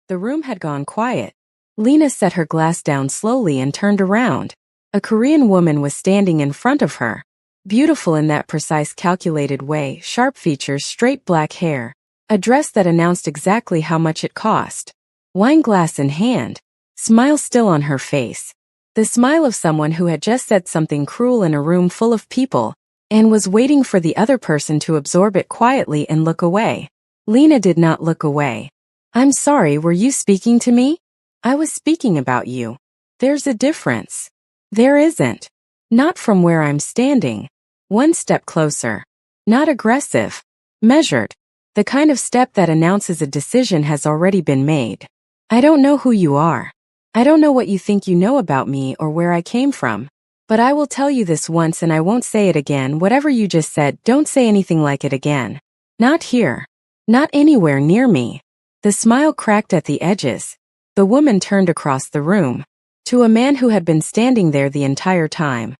The room had gone quiet. Lena set her glass down slowly and turned around. A Korean woman was standing in front of her. Beautiful in that precise, calculated way, sharp features, straight black hair. A dress that announced exactly how much it cost. Wine glass in hand. Smile still on her face. The smile of someone who had just said something cruel in a room full of people, and was waiting for the other person to absorb it quietly and look away. Lena did not look away. "I'm sorry, were you speaking to me?" "I was speaking about you." "There's a difference." "There isn't. Not from where I'm standing." One step closer. Not aggressive. Measured. The kind of step that announces a decision has already been made. "I don't know who you are. I don't know what you think you know about me or where I came from. But I will tell you this once and I won't say it again. Whatever you just said, don't say anything like it again. Not here. Not anywhere near me." The smile cracked at the edges. The woman turned across the room. To a man who had been standing there the entire time.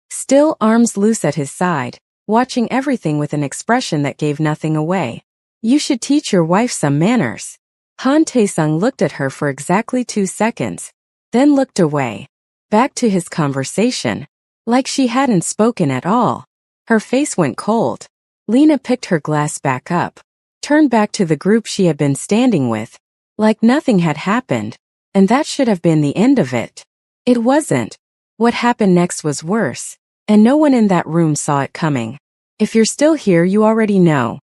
Still, arms loose at his side, watching everything with an expression that gave nothing away. "You should teach your wife some manners." Han Tae-sung looked at her for exactly 2 seconds, then looked away. Back to his conversation. Like she hadn't spoken at all. Her face went cold. Lena picked her glass back up, turned back to the group she had been standing with, like nothing had happened, and that should have been the end of it. It wasn't. What happened next was worse, and no one in that room saw it coming. If you're still here, you already know.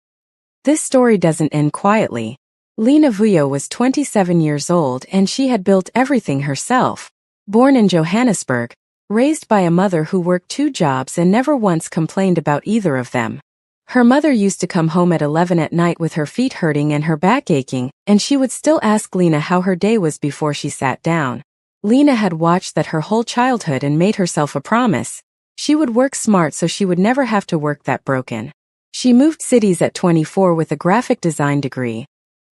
This story doesn't end quietly. Lena Vuyo was 27 years old and she had built everything herself. Born in Johannesburg, raised by a mother who worked 2 jobs and never once complained about either of them. Her mother used to come home at 11 at night with her feet hurting and her back aching, and she would still ask Lena how her day was before she sat down. Lena had watched that her whole childhood and made herself a promise. She would work smart so she would never have to work that broken. She moved cities at 24 with a graphic design degree,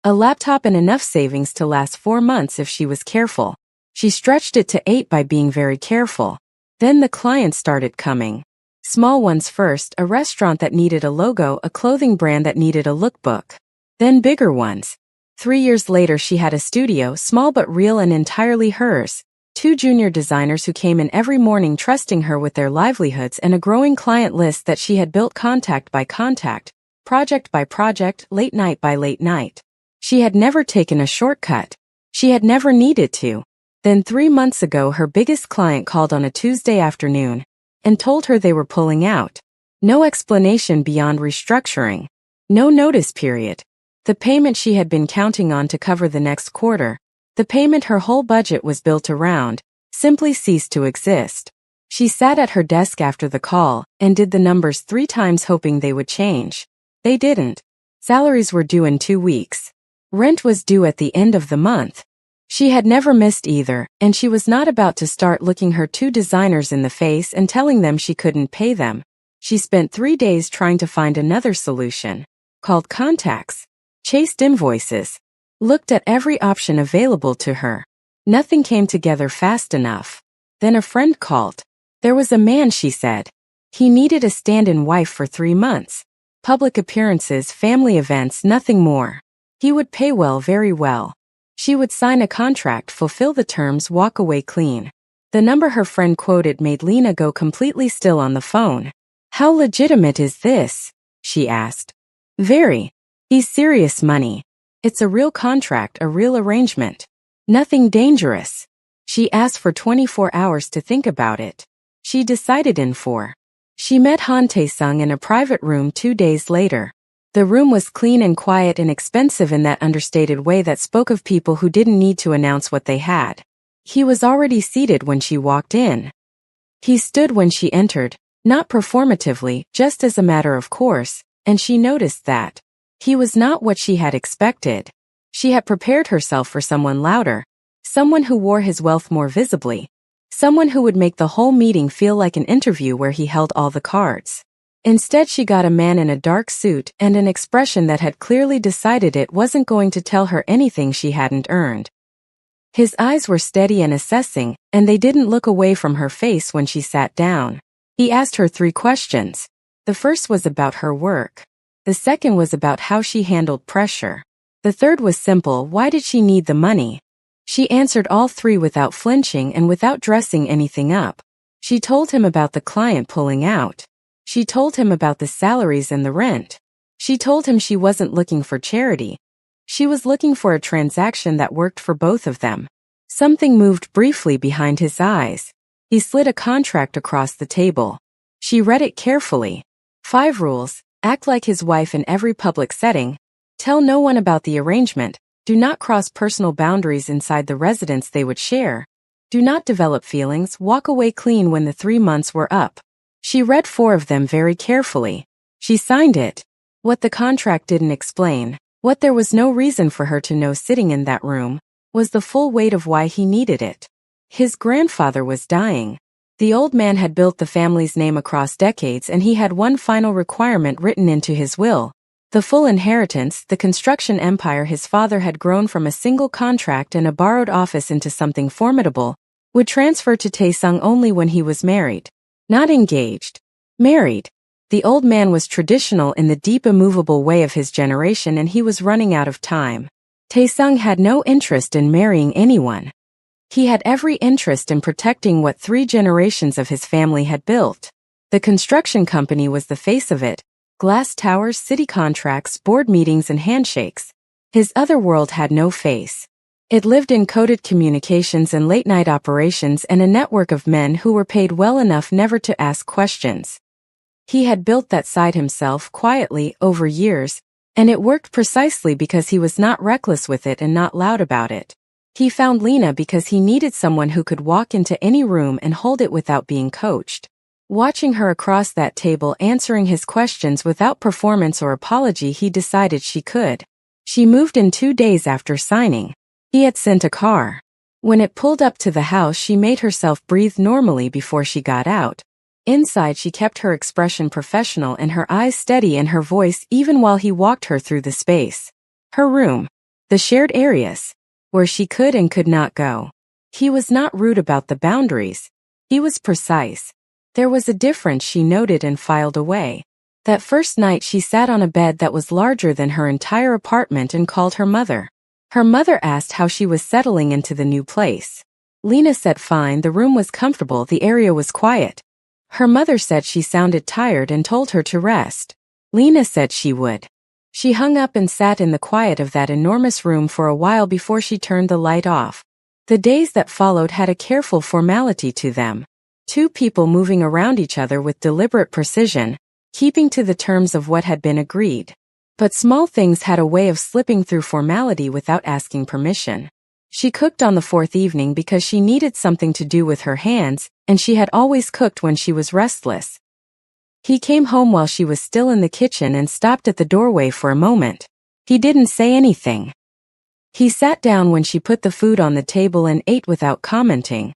a laptop and enough savings to last 4 months if she was careful. She stretched it to 8 by being very careful. Then the clients started coming. Small ones first, a restaurant that needed a logo, a clothing brand that needed a lookbook. Then bigger ones. 3 years later she had a studio, small but real and entirely hers. 2 junior designers who came in every morning trusting her with their livelihoods and a growing client list that she had built contact by contact, project by project, late night by late night. She had never taken a shortcut. She had never needed to. Then 3 months ago her biggest client called on a Tuesday afternoon and told her they were pulling out. No explanation beyond restructuring. No notice period. The payment she had been counting on to cover the next quarter, the payment her whole budget was built around, simply ceased to exist. She sat at her desk after the call and did the numbers 3 times hoping they would change. They didn't. Salaries were due in 2 weeks. Rent was due at the end of the month. She had never missed either, and she was not about to start looking her 2 designers in the face and telling them she couldn't pay them. She spent 3 days trying to find another solution. Called contacts. Chased invoices. Looked at every option available to her. Nothing came together fast enough. Then a friend called. There was a man, she said. He needed a stand-in wife for 3 months. Public appearances, family events, nothing more. He would pay well, very well. She would sign a contract, fulfill the terms, walk away clean. The number her friend quoted made Lena go completely still on the phone. "How legitimate is this?" she asked. "Very. He's serious money. It's a real contract, a real arrangement. Nothing dangerous." She asked for 24 hours to think about it. She decided in 4. She met Han Tae-sung in a private room 2 days later. The room was clean and quiet and expensive in that understated way that spoke of people who didn't need to announce what they had. He was already seated when she walked in. He stood when she entered, not performatively, just as a matter of course, and she noticed that. He was not what she had expected. She had prepared herself for someone louder, someone who wore his wealth more visibly, someone who would make the whole meeting feel like an interview where he held all the cards. Instead she got a man in a dark suit and an expression that had clearly decided it wasn't going to tell her anything she hadn't earned. His eyes were steady and assessing, and they didn't look away from her face when she sat down. He asked her 3 questions. The first was about her work. The second was about how she handled pressure. The third was simple: why did she need the money? She answered all three without flinching and without dressing anything up. She told him about the client pulling out. She told him about the salaries and the rent. She told him she wasn't looking for charity. She was looking for a transaction that worked for both of them. Something moved briefly behind his eyes. He slid a contract across the table. She read it carefully. 5 rules: act like his wife in every public setting. Tell no one about the arrangement. Do not cross personal boundaries inside the residence they would share. Do not develop feelings. Walk away clean when the 3 months were up. She read 4 of them very carefully. She signed it. What the contract didn't explain, what there was no reason for her to know sitting in that room, was the full weight of why he needed it. His grandfather was dying. The old man had built the family's name across decades, and he had one final requirement written into his will: the full inheritance. The construction empire his father had grown from a single contract and a borrowed office into something formidable would transfer to Taesung only when he was married. Not engaged. Married. The old man was traditional in the deep, immovable way of his generation, and he was running out of time. Taesung had no interest in marrying anyone. He had every interest in protecting what 3 generations of his family had built. The construction company was the face of it: glass towers, city contracts, board meetings, and handshakes. His other world had no face. It lived in coded communications and late-night operations and a network of men who were paid well enough never to ask questions. He had built that side himself quietly over years, and it worked precisely because he was not reckless with it and not loud about it. He found Lena because he needed someone who could walk into any room and hold it without being coached. Watching her across that table answering his questions without performance or apology, he decided she could. She moved in 2 days after signing. He had sent a car. When it pulled up to the house, she made herself breathe normally before she got out. Inside, she kept her expression professional and her eyes steady and her voice even while he walked her through the space. Her room. The shared areas. Where she could and could not go. He was not rude about the boundaries. He was precise. There was a difference she noted and filed away. That first night she sat on a bed that was larger than her entire apartment and called her mother. Her mother asked how she was settling into the new place. Lena said fine. The room was comfortable, the area was quiet. Her mother said she sounded tired and told her to rest. Lena said she would. She hung up and sat in the quiet of that enormous room for a while before she turned the light off. The days that followed had a careful formality to them. 2 people moving around each other with deliberate precision, keeping to the terms of what had been agreed. But small things had a way of slipping through formality without asking permission. She cooked on the 4th evening because she needed something to do with her hands, and she had always cooked when she was restless. He came home while she was still in the kitchen and stopped at the doorway for a moment. He didn't say anything. He sat down when she put the food on the table and ate without commenting.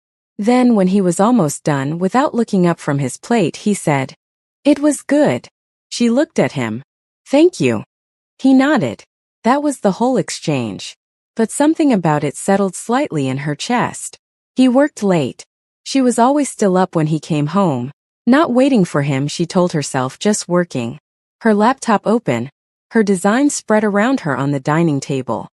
Then, when he was almost done, without looking up from his plate, he said, "It was good." She looked at him. "Thank you." He nodded. That was the whole exchange. But something about it settled slightly in her chest. He worked late. She was always still up when he came home. Not waiting for him, she told herself, just working. Her laptop open, her designs spread around her on the dining table.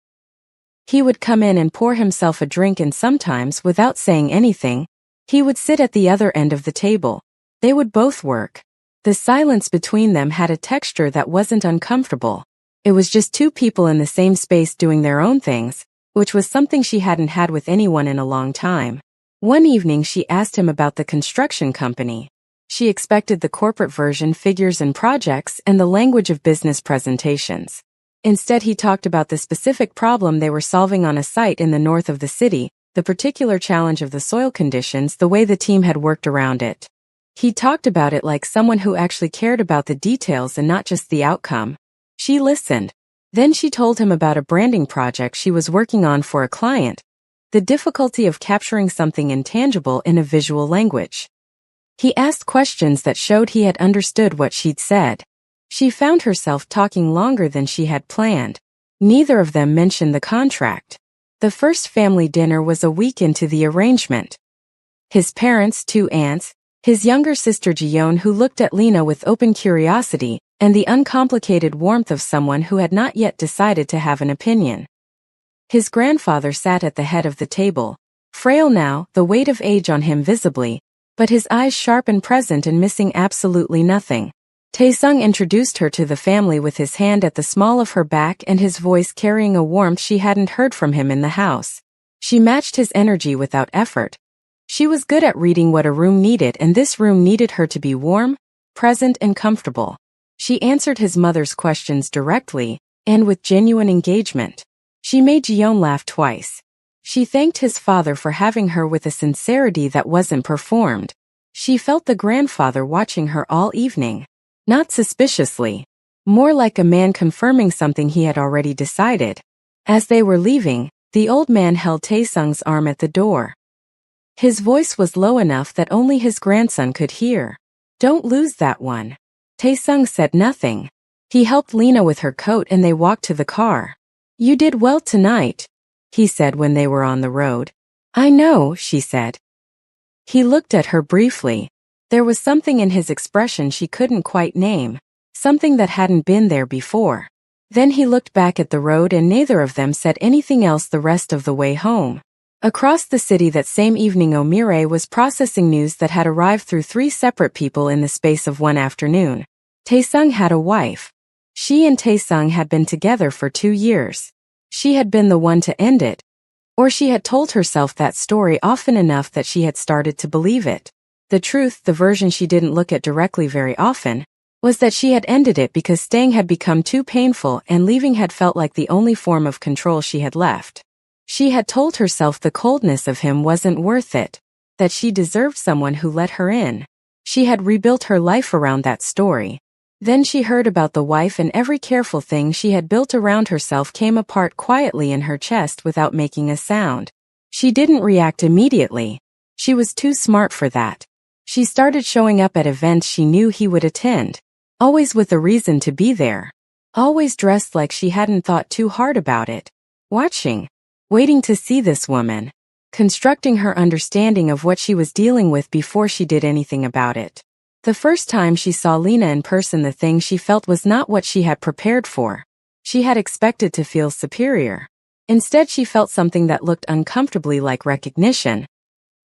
He would come in and pour himself a drink, and sometimes, without saying anything, he would sit at the other end of the table. They would both work. The silence between them had a texture that wasn't uncomfortable. It was just 2 people in the same space doing their own things, which was something she hadn't had with anyone in a long time. One evening she asked him about the construction company. She expected the corporate version, figures and projects, and the language of business presentations. Instead, he talked about the specific problem they were solving on a site in the north of the city, the particular challenge of the soil conditions, the way the team had worked around it. He talked about it like someone who actually cared about the details and not just the outcome. She listened. Then she told him about a branding project she was working on for a client, the difficulty of capturing something intangible in a visual language. He asked questions that showed he had understood what she'd said. She found herself talking longer than she had planned. Neither of them mentioned the contract. The first family dinner was a week into the arrangement. His parents, 2 aunts, his younger sister Jiyeon, who looked at Lena with open curiosity, and the uncomplicated warmth of someone who had not yet decided to have an opinion. His grandfather sat at the head of the table, frail now, the weight of age on him visibly, but his eyes sharp and present and missing absolutely nothing. Taesung introduced her to the family with his hand at the small of her back and his voice carrying a warmth she hadn't heard from him in the house. She matched his energy without effort. She was good at reading what a room needed, and this room needed her to be warm, present and comfortable. She answered his mother's questions directly, and with genuine engagement. She made Jiyeon laugh twice. She thanked his father for having her with a sincerity that wasn't performed. She felt the grandfather watching her all evening. Not suspiciously. More like a man confirming something he had already decided. As they were leaving, the old man held Taesung's arm at the door. His voice was low enough that only his grandson could hear. "Don't lose that one." Taesung said nothing. He helped Lena with her coat and they walked to the car. "You did well tonight," he said when they were on the road. "I know," she said. He looked at her briefly. There was something in his expression she couldn't quite name, something that hadn't been there before. Then he looked back at the road and neither of them said anything else the rest of the way home. Across the city that same evening, Omire was processing news that had arrived through 3 separate people in the space of one afternoon. Taesung had a wife. She and Taesung had been together for 2 years. She had been the one to end it. Or she had told herself that story often enough that she had started to believe it. The truth, the version she didn't look at directly very often, was that she had ended it because staying had become too painful and leaving had felt like the only form of control she had left. She had told herself the coldness of him wasn't worth it, that she deserved someone who let her in. She had rebuilt her life around that story. Then she heard about the wife and every careful thing she had built around herself came apart quietly in her chest without making a sound. She didn't react immediately. She was too smart for that. She started showing up at events she knew he would attend. Always with a reason to be there. Always dressed like she hadn't thought too hard about it. Watching. Waiting to see this woman. Constructing her understanding of what she was dealing with before she did anything about it. The first time she saw Lena in person, the thing she felt was not what she had prepared for. She had expected to feel superior. Instead, she felt something that looked uncomfortably like recognition.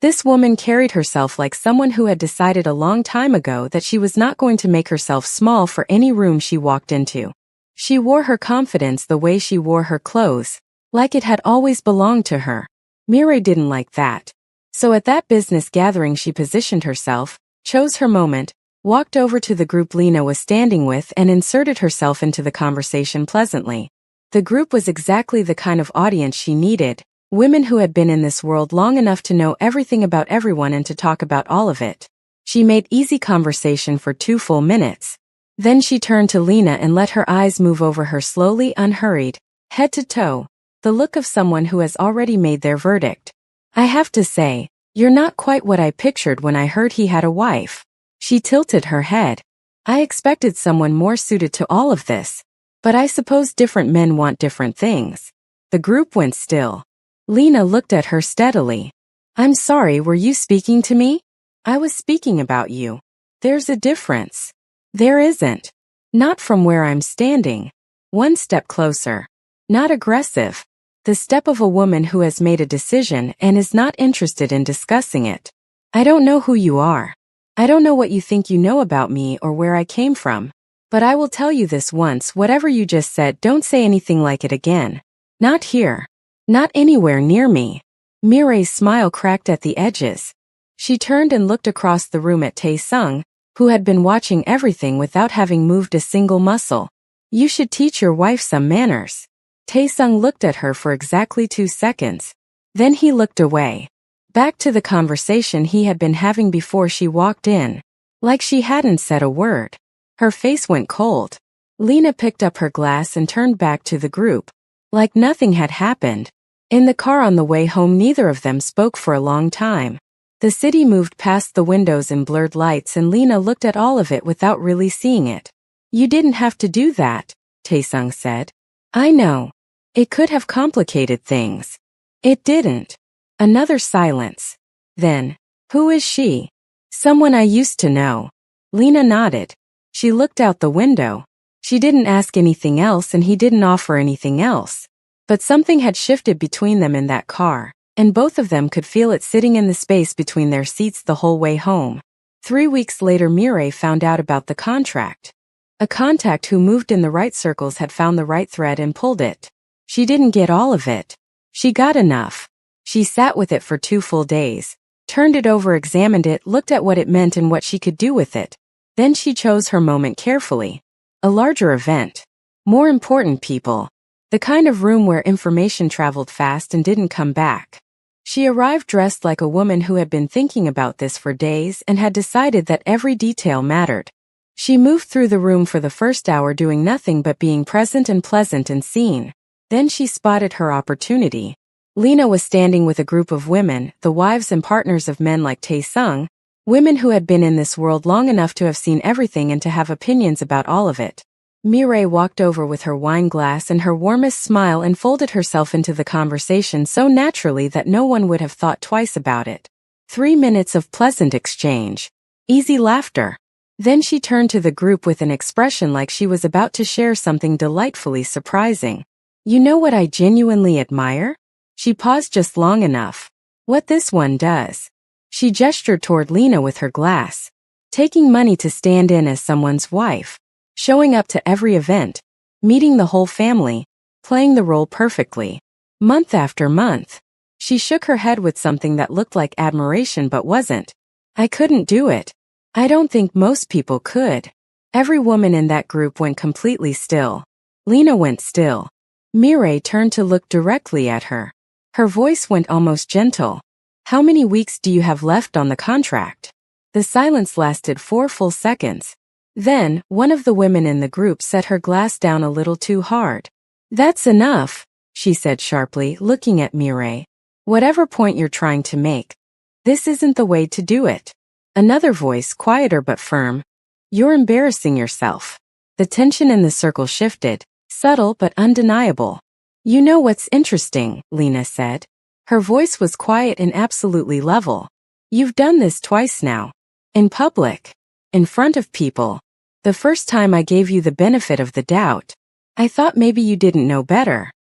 This woman carried herself like someone who had decided a long time ago that she was not going to make herself small for any room she walked into. She wore her confidence the way she wore her clothes, like it had always belonged to her. Mireille didn't like that. So at that business gathering she positioned herself, chose her moment, walked over to the group Lena was standing with and inserted herself into the conversation pleasantly. The group was exactly the kind of audience she needed. Women who had been in this world long enough to know everything about everyone and to talk about all of it. She made easy conversation for 2 full minutes. Then she turned to Lena and let her eyes move over her slowly, unhurried, head to toe, the look of someone who has already made their verdict. "I have to say, you're not quite what I pictured when I heard he had a wife." She tilted her head. "I expected someone more suited to all of this. But I suppose different men want different things." The group went still. Lena looked at her steadily. "I'm sorry, were you speaking to me?" "I was speaking about you." "There's a difference." "There isn't. Not from where I'm standing." One step closer. Not aggressive. The step of a woman who has made a decision and is not interested in discussing it. "I don't know who you are. I don't know what you think you know about me or where I came from. But I will tell you this once, whatever you just said, don't say anything like it again. Not here. Not anywhere near me." Mireille's smile cracked at the edges. She turned and looked across the room at Taesung, who had been watching everything without having moved a single muscle. "You should teach your wife some manners." Taesung looked at her for exactly 2 seconds. Then he looked away. Back to the conversation he had been having before she walked in. Like she hadn't said a word. Her face went cold. Lena picked up her glass and turned back to the group. Like nothing had happened. In the car on the way home, neither of them spoke for a long time. The city moved past the windows in blurred lights and Lena looked at all of it without really seeing it. "You didn't have to do that," Taesung said. "I know. It could have complicated things." "It didn't." Another silence. Then, "Who is she?" "Someone I used to know." Lena nodded. She looked out the window. She didn't ask anything else and he didn't offer anything else. But something had shifted between them in that car, and both of them could feel it sitting in the space between their seats the whole way home. 3 weeks later, Mireille found out about the contract. A contact who moved in the right circles had found the right thread and pulled it. She didn't get all of it. She got enough. She sat with it for 2 full days, turned it over, examined it, looked at what it meant and what she could do with it. Then she chose her moment carefully. A larger event. More important people. The kind of room where information traveled fast and didn't come back. She arrived dressed like a woman who had been thinking about this for days and had decided that every detail mattered. She moved through the room for the first hour doing nothing but being present and pleasant and seen. Then she spotted her opportunity. Lena was standing with a group of women, the wives and partners of men like Tae-sung, women who had been in this world long enough to have seen everything and to have opinions about all of it. Mireille walked over with her wine glass and her warmest smile and folded herself into the conversation so naturally that no one would have thought twice about it. 3 minutes of pleasant exchange. Easy laughter. Then she turned to the group with an expression like she was about to share something delightfully surprising. You know what I genuinely admire? She paused just long enough. What this one does. She gestured toward Lena with her glass. Taking money to stand in as someone's wife. Showing up to every event, meeting the whole family, playing the role perfectly. Month after month. She shook her head with something that looked like admiration but wasn't. I couldn't do it. I don't think most people could. Every woman in that group went completely still. Lena went still. Mireille turned to look directly at her. Her voice went almost gentle. How many weeks do you have left on the contract? The silence lasted 4 full seconds. Then, one of the women in the group set her glass down a little too hard. That's enough, she said sharply, looking at Mireille. Whatever point you're trying to make, this isn't the way to do it. Another voice, quieter but firm. You're embarrassing yourself. The tension in the circle shifted, subtle but undeniable. You know what's interesting, Lena said. Her voice was quiet and absolutely level. You've done this twice now. In public. In front of people. The first time I gave you the benefit of the doubt. I thought maybe you didn't know better.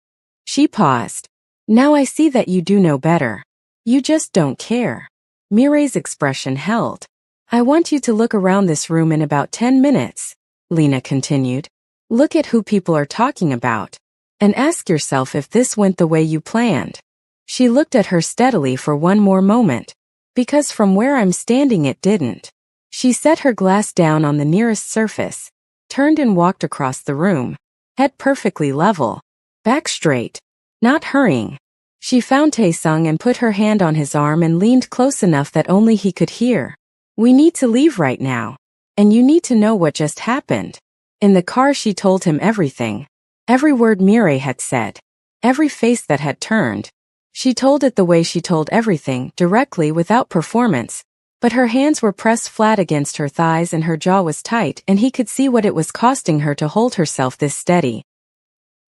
She paused. Now I see that you do know better. You just don't care. Mireille's expression held. I want you to look around this room in about 10 minutes, Lena continued. Look at who people are talking about. And ask yourself if this went the way you planned. She looked at her steadily for one more moment. Because from where I'm standing it didn't. She set her glass down on the nearest surface, turned and walked across the room, head perfectly level, back straight, not hurrying. She found Tae-sung and put her hand on his arm and leaned close enough that only he could hear. We need to leave right now. And you need to know what just happened. In the car she told him everything. Every word Mireille had said. Every face that had turned. She told it the way she told everything, directly without performance. But her hands were pressed flat against her thighs and her jaw was tight and he could see what it was costing her to hold herself this steady.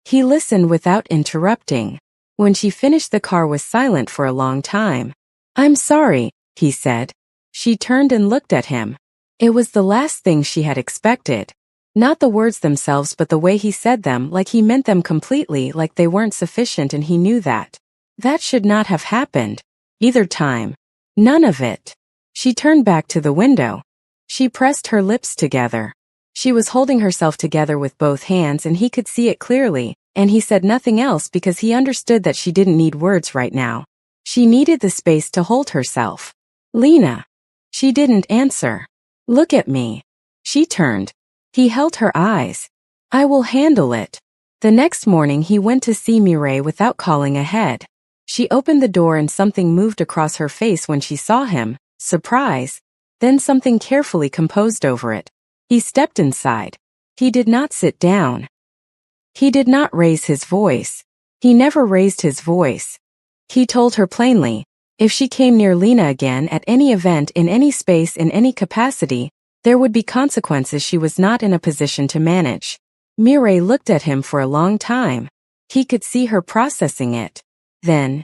He listened without interrupting. When she finished, the car was silent for a long time. I'm sorry, he said. She turned and looked at him. It was the last thing she had expected. Not the words themselves but the way he said them, like he meant them completely, like they weren't sufficient and he knew that. That should not have happened. Either time. None of it. She turned back to the window. She pressed her lips together. She was holding herself together with both hands and he could see it clearly, and he said nothing else because he understood that she didn't need words right now. She needed the space to hold herself. Lena. She didn't answer. Look at me. She turned. He held her eyes. I will handle it. The next morning he went to see Mireille without calling ahead. She opened the door and something moved across her face when she saw him. Surprise, then something carefully composed over it. He stepped inside. He did not sit down. He did not raise his voice. He never raised his voice. He told her plainly, if she came near Lena again at any event in any space in any capacity, there would be consequences she was not in a position to manage. Mireille looked at him for a long time. He could see her processing it. Then,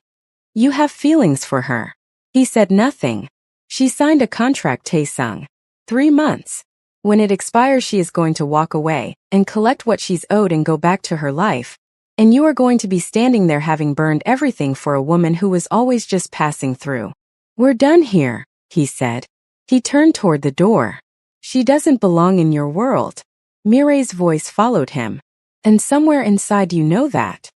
you have feelings for her. He said nothing. She signed a contract, Tae-sung. 3 months. When it expires, she is going to walk away and collect what she's owed and go back to her life. And you are going to be standing there having burned everything for a woman who was always just passing through. We're done here, he said. He turned toward the door. She doesn't belong in your world. Mireille's voice followed him. And somewhere inside you know that.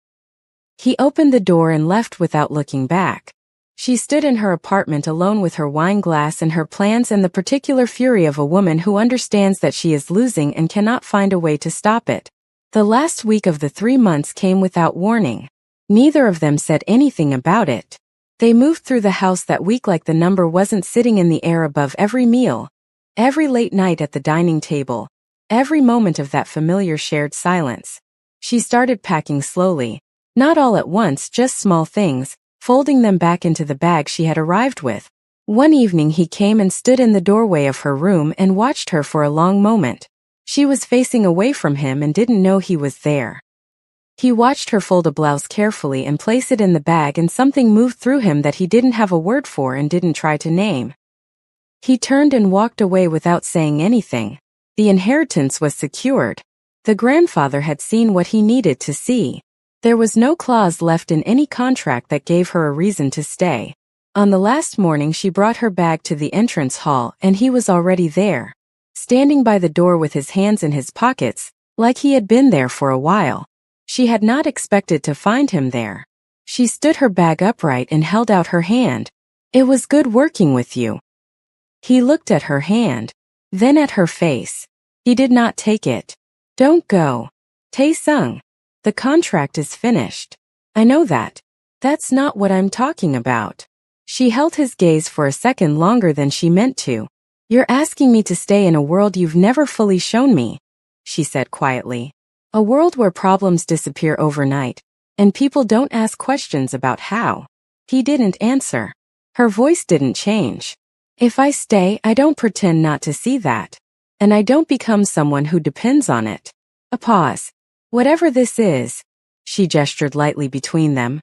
He opened the door and left without looking back. She stood in her apartment alone with her wine glass and her plans and the particular fury of a woman who understands that she is losing and cannot find a way to stop it. The last week of the 3 months came without warning. Neither of them said anything about it. They moved through the house that week like the number wasn't sitting in the air above every meal, every late night at the dining table, every moment of that familiar shared silence. She started packing slowly, not all at once, just small things, folding them back into the bag she had arrived with. One evening he came and stood in the doorway of her room and watched her for a long moment. She was facing away from him and didn't know he was there. He watched her fold a blouse carefully and place it in the bag, and something moved through him that he didn't have a word for and didn't try to name. He turned and walked away without saying anything. The inheritance was secured. The grandfather had seen what he needed to see. There was no clause left in any contract that gave her a reason to stay. On the last morning she brought her bag to the entrance hall and he was already there, standing by the door with his hands in his pockets, like he had been there for a while. She had not expected to find him there. She stood her bag upright and held out her hand. It was good working with you. He looked at her hand, then at her face. He did not take it. Don't go. Tae-sung. The contract is finished. I know that. That's not what I'm talking about. She held his gaze for a second longer than she meant to. You're asking me to stay in a world you've never fully shown me, she said quietly. A world where problems disappear overnight, and people don't ask questions about how. He didn't answer. Her voice didn't change. If I stay, I don't pretend not to see that. And I don't become someone who depends on it. A pause. Whatever this is, she gestured lightly between them,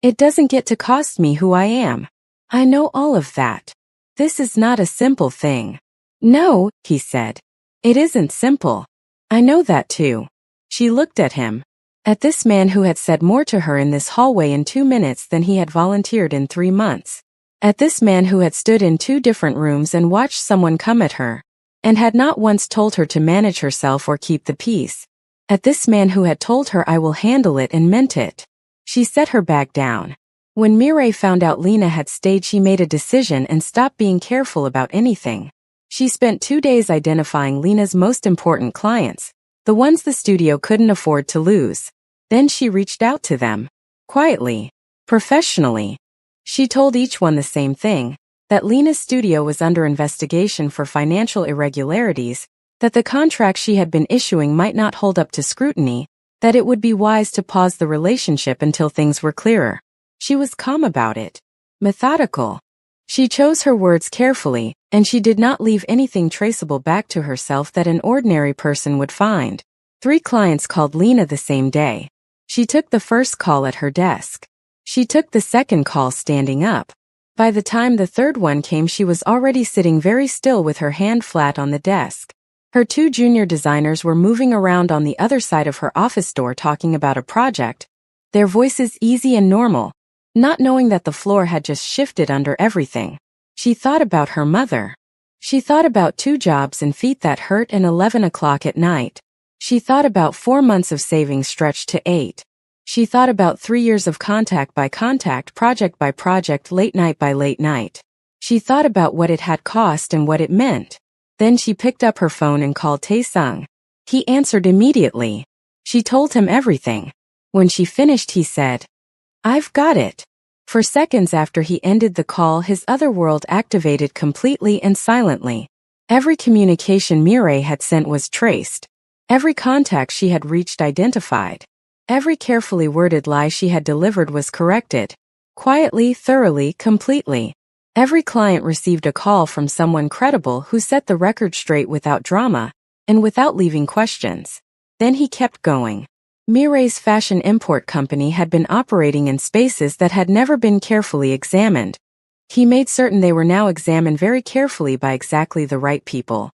it doesn't get to cost me who I am. I know all of that. This is not a simple thing. No, he said. It isn't simple. I know that too. She looked at him. At this man who had said more to her in this hallway in 2 minutes than he had volunteered in 3 months. At this man who had stood in 2 different rooms and watched someone come at her, and had not once told her to manage herself or keep the peace. At this man who had told her I will handle it and meant it. She set her bag down. When Mireille found out Lena had stayed, she made a decision and stopped being careful about anything. She spent 2 days identifying Lena's most important clients, the ones the studio couldn't afford to lose. Then she reached out to them. Quietly. Professionally. She told each one the same thing, that Lena's studio was under investigation for financial irregularities, that the contracts she had been issuing might not hold up to scrutiny, that it would be wise to pause the relationship until things were clearer. She was calm about it. Methodical. She chose her words carefully, and she did not leave anything traceable back to herself that an ordinary person would find. 3 clients called Lena the same day. She took the first call at her desk. She took the second call standing up. By the time the third one came, she was already sitting very still with her hand flat on the desk. Her 2 junior designers were moving around on the other side of her office door talking about a project, their voices easy and normal, not knowing that the floor had just shifted under everything. She thought about her mother. She thought about 2 jobs and feet that hurt and 11 o'clock at night. She thought about 4 months of savings stretched to 8. She thought about 3 years of contact by contact, project by project, late night by late night. She thought about what it had cost and what it meant. Then she picked up her phone and called Tae-sung. He answered immediately. She told him everything. When she finished, he said, I've got it. For seconds after he ended the call, his other world activated completely and silently. Every communication Mireille had sent was traced. Every contact she had reached identified. Every carefully worded lie she had delivered was corrected. Quietly, thoroughly, completely. Every client received a call from someone credible who set the record straight without drama, and without leaving questions. Then he kept going. Mireille's fashion import company had been operating in spaces that had never been carefully examined. He made certain they were now examined very carefully by exactly the right people.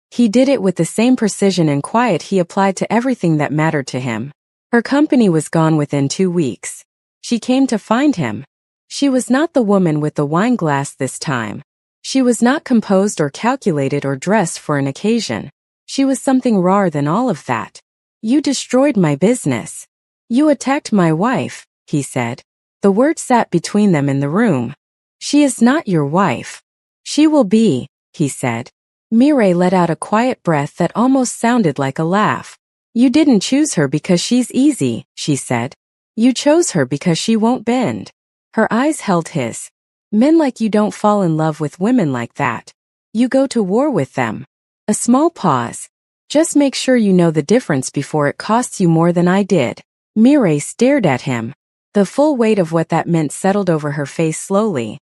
He did it with the same precision and quiet he applied to everything that mattered to him. Her company was gone within 2 weeks. She came to find him. She was not the woman with the wine glass this time. She was not composed or calculated or dressed for an occasion. She was something rawer than all of that. You destroyed my business. You attacked my wife, he said. The word sat between them in the room. She is not your wife. She will be, he said. Mireille let out a quiet breath that almost sounded like a laugh. You didn't choose her because she's easy, she said. You chose her because she won't bend. Her eyes held his. Men like you don't fall in love with women like that. You go to war with them. A small pause. Just make sure you know the difference before it costs you more than I did. Mireille stared at him. The full weight of what that meant settled over her face slowly.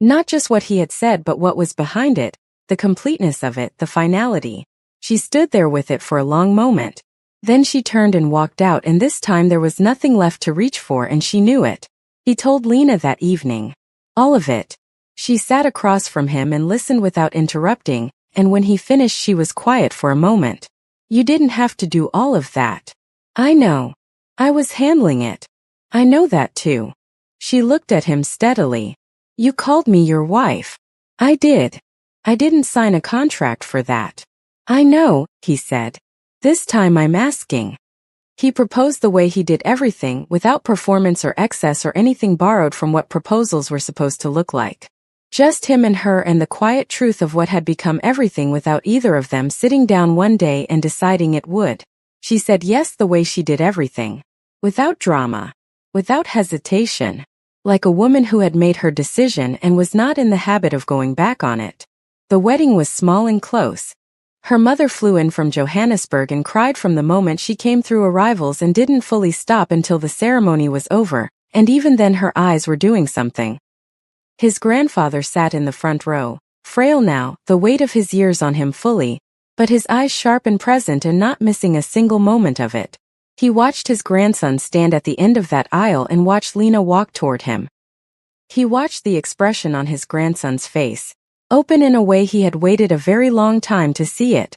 Not just what he had said but what was behind it, the completeness of it, the finality. She stood there with it for a long moment. Then she turned and walked out, and this time there was nothing left to reach for, and she knew it. He told Lena that evening. All of it. She sat across from him and listened without interrupting, and when he finished she was quiet for a moment. You didn't have to do all of that. I know. I was handling it. I know that too. She looked at him steadily. You called me your wife. I did. I didn't sign a contract for that. I know, he said. This time I'm asking. He proposed the way he did everything, without performance or excess or anything borrowed from what proposals were supposed to look like. Just him and her and the quiet truth of what had become everything without either of them sitting down one day and deciding it would. She said yes the way she did everything. Without drama. Without hesitation. Like a woman who had made her decision and was not in the habit of going back on it. The wedding was small and close. Her mother flew in from Johannesburg and cried from the moment she came through arrivals and didn't fully stop until the ceremony was over, and even then her eyes were doing something. His grandfather sat in the front row, frail now, the weight of his years on him fully, but his eyes sharp and present and not missing a single moment of it. He watched his grandson stand at the end of that aisle and watched Lena walk toward him. He watched the expression on his grandson's face. Open in a way he had waited a very long time to see it.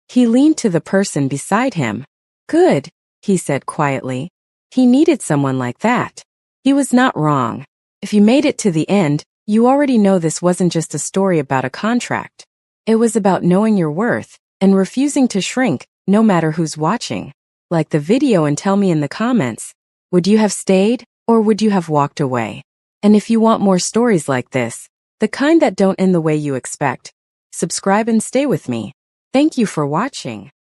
He leaned to the person beside him. Good, he said quietly. He needed someone like that. He was not wrong. If you made it to the end, you already know this wasn't just a story about a contract. It was about knowing your worth, and refusing to shrink, no matter who's watching. Like the video and tell me in the comments, would you have stayed, or would you have walked away? And if you want more stories like this, the kind that don't end the way you expect, subscribe and stay with me. Thank you for watching.